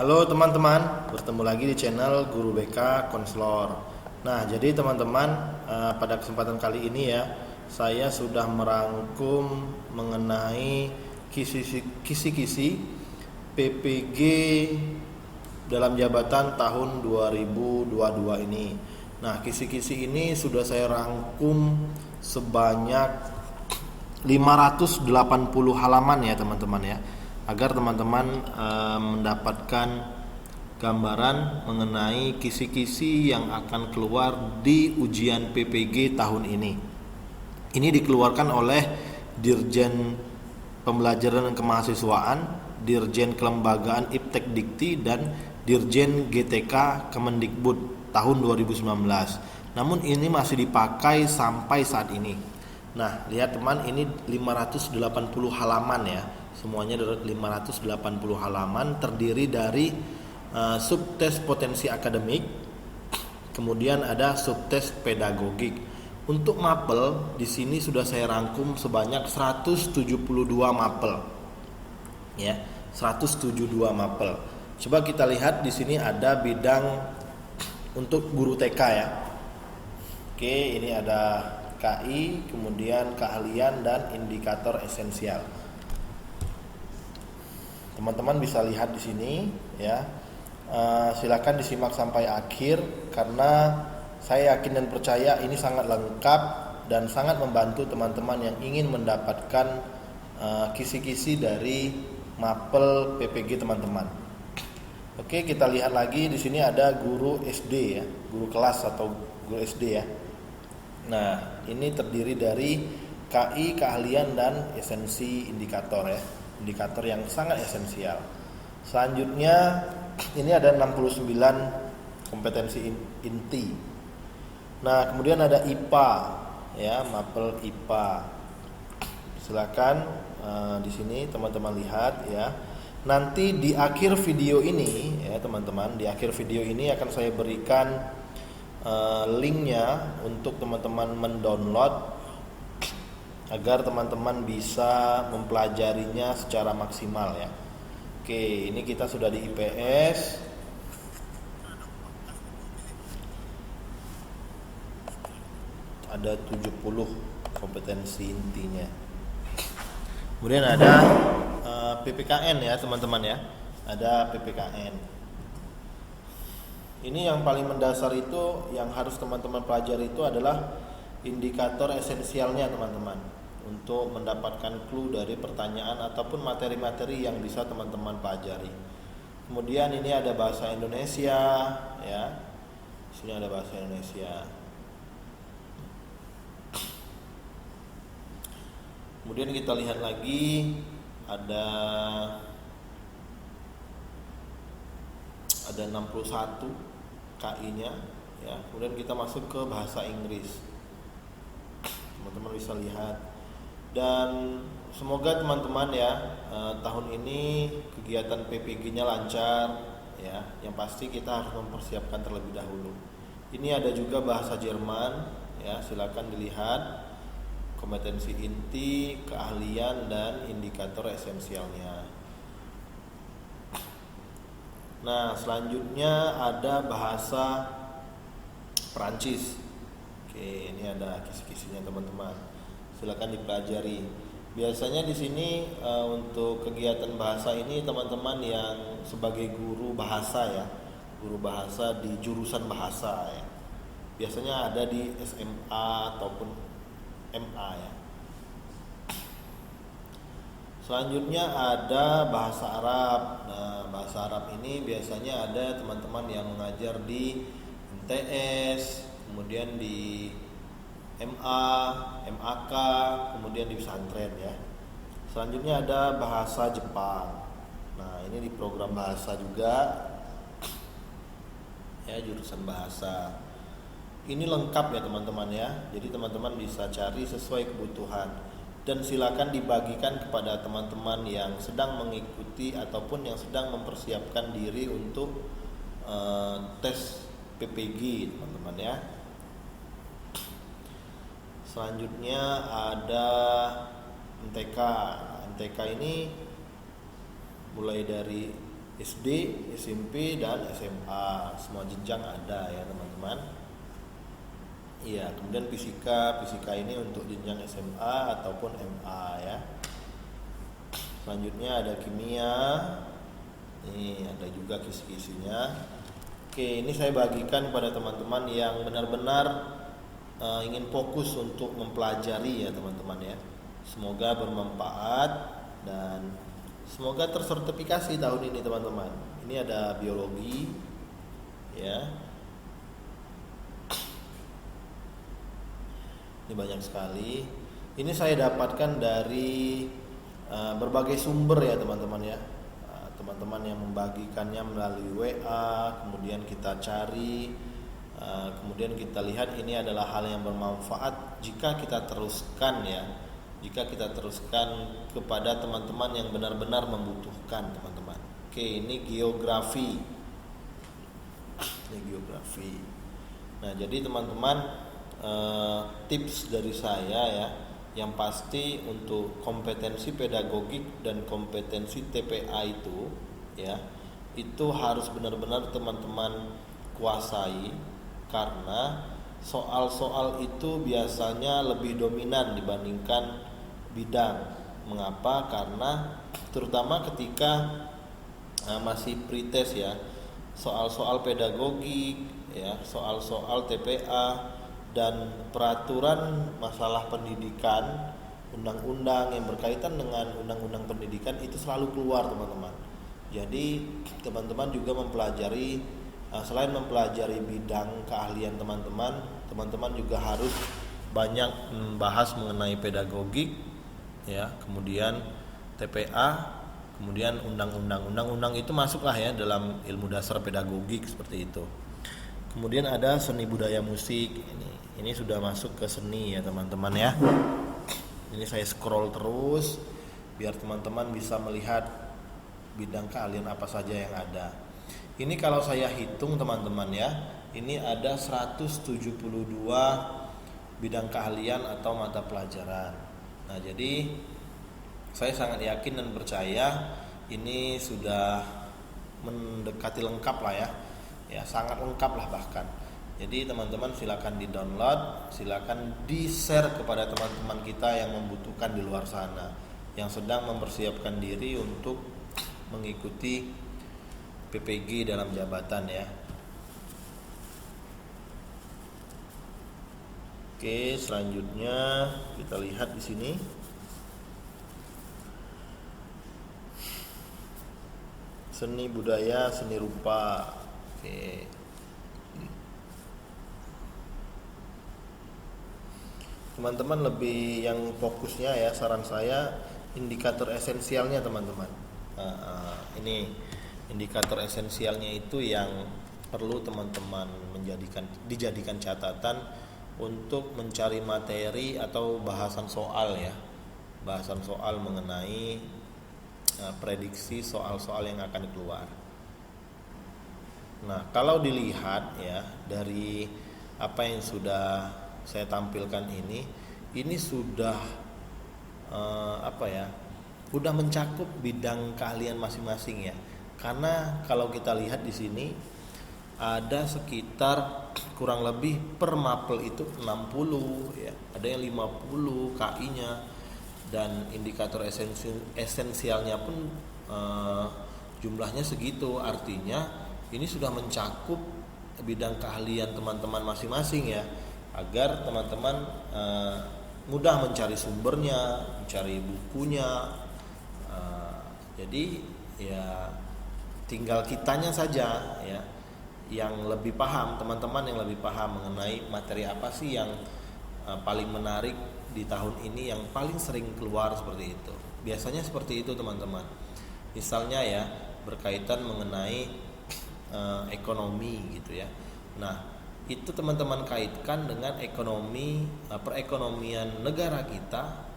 Halo teman-teman, bertemu lagi di channel Guru BK Konselor. Nah, jadi teman-teman, pada kesempatan kali ini ya, saya sudah merangkum mengenai kisi-kisi PPG dalam jabatan tahun 2022 ini. Nah, kisi-kisi ini sudah saya rangkum sebanyak 580 halaman ya teman-teman ya, agar teman-teman mendapatkan gambaran mengenai kisi-kisi yang akan keluar di ujian PPG tahun ini. Ini dikeluarkan oleh Dirjen Pembelajaran dan Kemahasiswaan, Dirjen Kelembagaan Iptek Dikti, dan Dirjen GTK Kemendikbud tahun 2019. Namun ini masih dipakai sampai saat ini. Nah, lihat teman, ini 580 halaman ya. Semuanya dari 580 halaman, terdiri dari subtes potensi akademik, kemudian ada subtes pedagogik. Untuk mapel di sini sudah saya rangkum sebanyak 172 mapel. Ya, 172 mapel. Coba kita lihat di sini ada bidang untuk guru TK ya. Oke, ini ada KI, kemudian keahlian dan indikator esensial. Teman-teman bisa lihat di sini ya. Silakan disimak sampai akhir karena saya yakin dan percaya ini sangat lengkap dan sangat membantu teman-teman yang ingin mendapatkan kisi-kisi dari mapel PPG teman-teman. Oke, kita lihat lagi di sini ada guru SD ya, guru kelas atau guru SD ya. Nah, ini terdiri dari KI, keahlian dan esensi indikator ya. Indikator yang sangat esensial. Selanjutnya ini ada 69 kompetensi inti. Nah, kemudian ada IPA ya, mapel IPA. Silakan di sini teman-teman lihat ya. Nanti di akhir video ini ya teman-teman, di akhir video ini akan saya berikan linknya untuk teman-teman mendownload agar teman-teman bisa mempelajarinya secara maksimal ya. Oke, ini kita sudah di IPS. Ada 70 kompetensi intinya. Kemudian ada PPKN ya teman-teman ya. Ada PPKN. Ini yang paling mendasar itu yang harus teman-teman pelajari itu adalah indikator esensialnya teman-teman, untuk mendapatkan clue dari pertanyaan ataupun materi-materi yang bisa teman-teman pelajari. Kemudian ini ada bahasa Indonesia ya. Di sini ada bahasa Indonesia. Kemudian kita lihat lagi ada 61 KI-nya ya. Kemudian kita masuk ke bahasa Inggris. Teman-teman bisa lihat. Dan semoga teman-teman ya tahun ini kegiatan PPG-nya lancar ya. Yang pasti kita harus mempersiapkan terlebih dahulu. Ini ada juga bahasa Jerman ya, silakan dilihat kompetensi inti, keahlian dan indikator esensialnya. Nah, selanjutnya ada bahasa Perancis. Oke, ini ada kisi-kisinya teman-teman. Silakan dipelajari. Biasanya di sini untuk kegiatan bahasa ini teman-teman yang sebagai guru bahasa ya, guru bahasa di jurusan bahasa ya. Biasanya ada di SMA ataupun MA ya. Selanjutnya ada bahasa Arab. Nah, bahasa Arab ini biasanya ada teman-teman yang mengajar di MTS, kemudian di MA, MAK, kemudian di pesantren ya. Selanjutnya ada bahasa Jepang. Nah, ini di program bahasa juga ya, jurusan bahasa. Ini lengkap ya teman-teman ya. Jadi teman-teman bisa cari sesuai kebutuhan. Dan silakan dibagikan kepada teman-teman yang sedang mengikuti ataupun yang sedang mempersiapkan diri untuk tes PPG teman-teman ya. Selanjutnya ada MTK. MTK ini mulai dari SD, SMP, dan SMA. Semua jenjang ada ya teman-teman. Iya, kemudian fisika ini untuk jenjang SMA ataupun MA ya. Selanjutnya ada kimia. Ini ada juga kisi-kisinya. Oke, ini saya bagikan pada teman-teman yang benar-benar ingin fokus untuk mempelajari ya teman-teman ya. Semoga bermanfaat dan semoga tersertifikasi tahun ini teman-teman. Ini ada biologi ya. Ini banyak sekali. Ini saya dapatkan dari berbagai sumber ya teman-teman ya. Teman-teman yang membagikannya melalui WA, kemudian kita cari, kemudian kita lihat ini adalah hal yang bermanfaat jika kita teruskan ya. Jika kita teruskan kepada teman-teman yang benar-benar membutuhkan teman-teman. Oke, ini geografi. Ini geografi. Nah, jadi teman-teman tips dari saya ya, yang pasti untuk kompetensi pedagogik dan kompetensi TPA itu ya, itu harus benar-benar teman-teman kuasai, karena soal-soal itu biasanya lebih dominan dibandingkan bidang. Mengapa? Karena terutama ketika masih pretest ya, soal-soal pedagogik ya, soal-soal TPA dan peraturan masalah pendidikan, undang-undang yang berkaitan dengan undang-undang pendidikan itu selalu keluar teman-teman. Jadi teman-teman juga mempelajari, selain mempelajari bidang keahlian teman-teman juga harus banyak membahas mengenai pedagogik ya, kemudian TPA, kemudian undang-undang itu masuklah ya dalam ilmu dasar pedagogik seperti itu. Kemudian ada seni budaya musik, ini sudah masuk ke seni ya teman-teman ya. Ini saya scroll terus biar teman-teman bisa melihat bidang keahlian apa saja yang ada. Ini kalau saya hitung teman-teman ya, ini ada 172 bidang keahlian atau mata pelajaran. Nah, jadi saya sangat yakin dan percaya ini sudah mendekati lengkap lah ya. Ya, sangat lengkap lah bahkan. Jadi teman-teman silakan di-download, silakan di-share kepada teman-teman kita yang membutuhkan di luar sana, yang sedang mempersiapkan diri untuk mengikuti PPG dalam jabatan ya. Oke, selanjutnya kita lihat di sini. Seni budaya, seni rupa. Oke. Teman-teman lebih yang fokusnya ya, saran saya indikator esensialnya teman-teman. Ini indikator esensialnya itu yang perlu teman-teman dijadikan catatan untuk mencari materi atau bahasan soal ya, bahasan soal mengenai prediksi soal-soal yang akan keluar. Nah, kalau dilihat ya dari apa yang sudah saya tampilkan ini sudah udah mencakup bidang keahlian masing-masing ya. Karena kalau kita lihat di sini ada sekitar kurang lebih per mapel itu 60 ya, ada yang 50 KI-nya, dan indikator esensialnya pun jumlahnya segitu. Artinya ini sudah mencakup bidang keahlian teman-teman masing-masing ya, agar teman-teman mudah mencari sumbernya, mencari bukunya. Jadi ya tinggal kitanya saja ya yang lebih paham, teman-teman yang lebih paham mengenai materi apa sih yang paling menarik di tahun ini, yang paling sering keluar seperti itu. Biasanya seperti itu teman-teman. Misalnya ya berkaitan mengenai ekonomi gitu ya. Nah, itu teman-teman kaitkan dengan ekonomi, perekonomian negara kita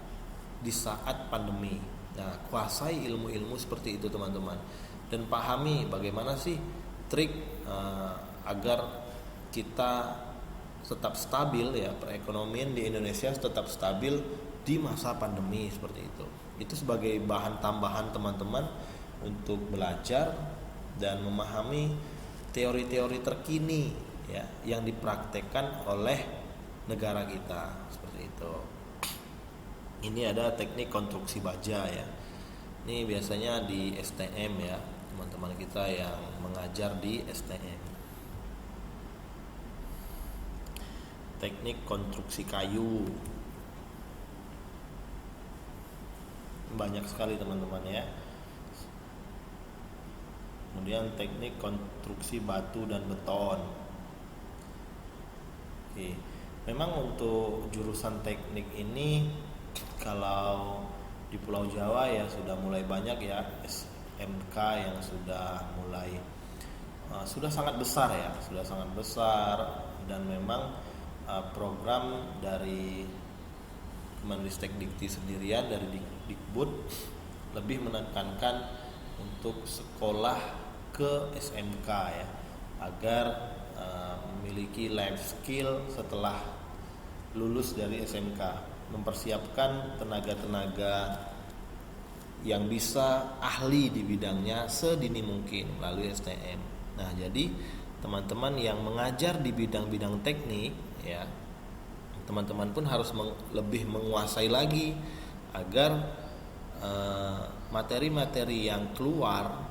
di saat pandemi. Nah, kuasai ilmu-ilmu seperti itu teman-teman, dan pahami bagaimana sih trik agar kita tetap stabil ya, perekonomian di Indonesia tetap stabil di masa pandemi seperti itu. Itu sebagai bahan tambahan teman-teman untuk belajar dan memahami teori-teori terkini ya yang dipraktekkan oleh negara kita seperti itu. Ini ada teknik konstruksi baja ya. Ini biasanya di STM ya, teman-teman kita yang mengajar di STM. Teknik konstruksi kayu. Banyak sekali teman-teman ya. Kemudian teknik konstruksi batu dan beton. Oke. Memang untuk jurusan teknik ini kalau di Pulau Jawa ya sudah mulai banyak ya SMK yang sudah mulai sudah sangat besar ya, sudah sangat besar, dan memang program dari Kemendikbud sendirian dari Dikbud lebih menekankan untuk sekolah ke SMK ya, agar memiliki life skill setelah lulus dari SMK, mempersiapkan tenaga-tenaga yang bisa ahli di bidangnya sedini mungkin melalui STM. Nah, jadi teman-teman yang mengajar di bidang-bidang teknik ya, teman-teman pun harus lebih menguasai lagi agar materi-materi yang keluar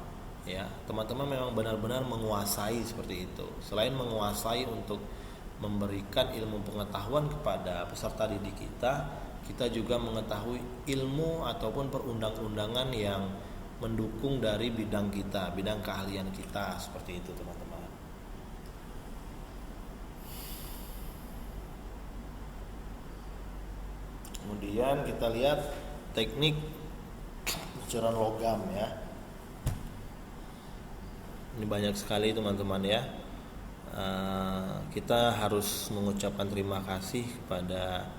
ya, teman-teman memang benar-benar menguasai seperti itu. Selain menguasai untuk memberikan ilmu pengetahuan kepada peserta didik kita juga mengetahui ilmu ataupun perundang-undangan yang mendukung dari bidang kita, bidang keahlian kita, seperti itu teman-teman. Kemudian kita lihat teknik pencuran logam ya. Ini banyak sekali teman-teman ya. Kita harus mengucapkan terima kasih kepada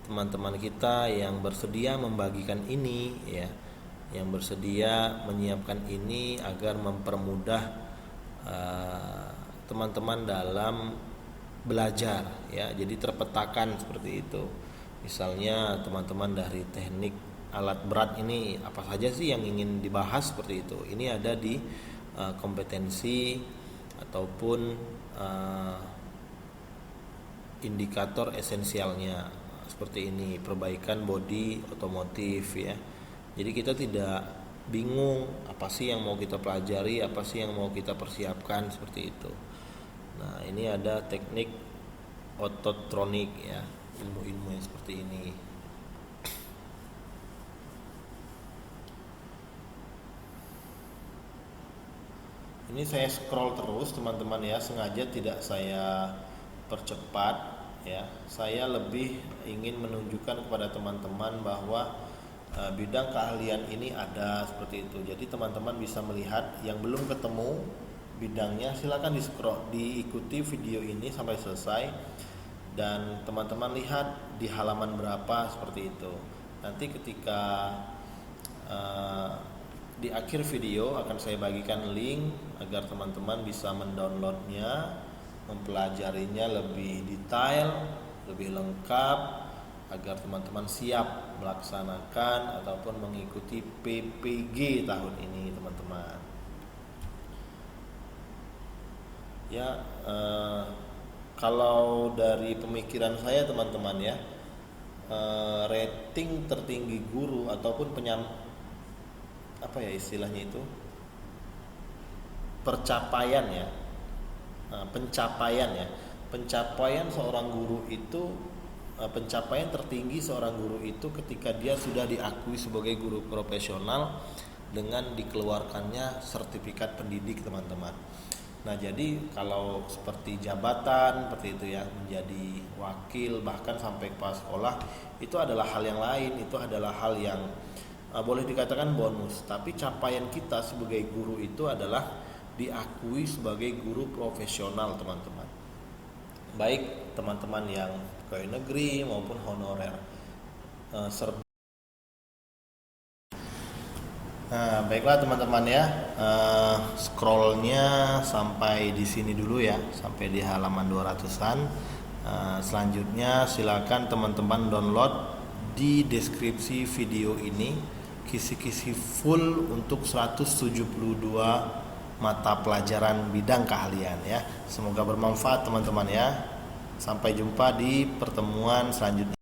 teman-teman kita yang bersedia membagikan ini ya, yang bersedia menyiapkan ini agar mempermudah teman-teman dalam belajar ya. Jadi terpetakan seperti itu. Misalnya teman-teman dari teknik alat berat ini apa saja sih yang ingin dibahas seperti itu. Ini ada di kompetensi ataupun indikator esensialnya seperti ini, perbaikan bodi otomotif ya. Jadi kita tidak bingung apa sih yang mau kita pelajari, apa sih yang mau kita persiapkan seperti itu. Nah, ini ada teknik ototronik ya, ilmu-ilmu yang seperti ini. Ini saya scroll terus teman-teman ya, sengaja tidak saya percepat ya. Saya lebih ingin menunjukkan kepada teman-teman bahwa bidang keahlian ini ada seperti itu. Jadi teman-teman bisa melihat, yang belum ketemu bidangnya silakan diikuti video ini sampai selesai, dan teman-teman lihat di halaman berapa seperti itu. Nanti ketika di akhir video akan saya bagikan link agar teman-teman bisa mendownloadnya, mempelajarinya lebih detail, lebih lengkap, agar teman-teman siap melaksanakan ataupun mengikuti PPG tahun ini teman-teman. Ya, kalau dari pemikiran saya teman-teman ya, rating tertinggi guru ataupun apa ya istilahnya itu, pencapaian seorang guru itu, pencapaian tertinggi seorang guru itu ketika dia sudah diakui sebagai guru profesional dengan dikeluarkannya sertifikat pendidik teman-teman. Nah, jadi kalau seperti jabatan seperti itu ya, menjadi wakil bahkan sampai kepala sekolah, itu adalah hal yang lain, itu adalah hal yang boleh dikatakan bonus. Tapi capaian kita sebagai guru itu adalah diakui sebagai guru profesional teman-teman, baik teman-teman yang pegawai negeri maupun honorer. Nah, baiklah teman-teman ya, scrollnya sampai di sini dulu ya, sampai di halaman 200-an. Selanjutnya silakan teman-teman download di deskripsi video ini kisi-kisi full untuk 172 mata pelajaran bidang keahlian ya. Semoga bermanfaat teman-teman ya. Sampai jumpa di pertemuan selanjutnya.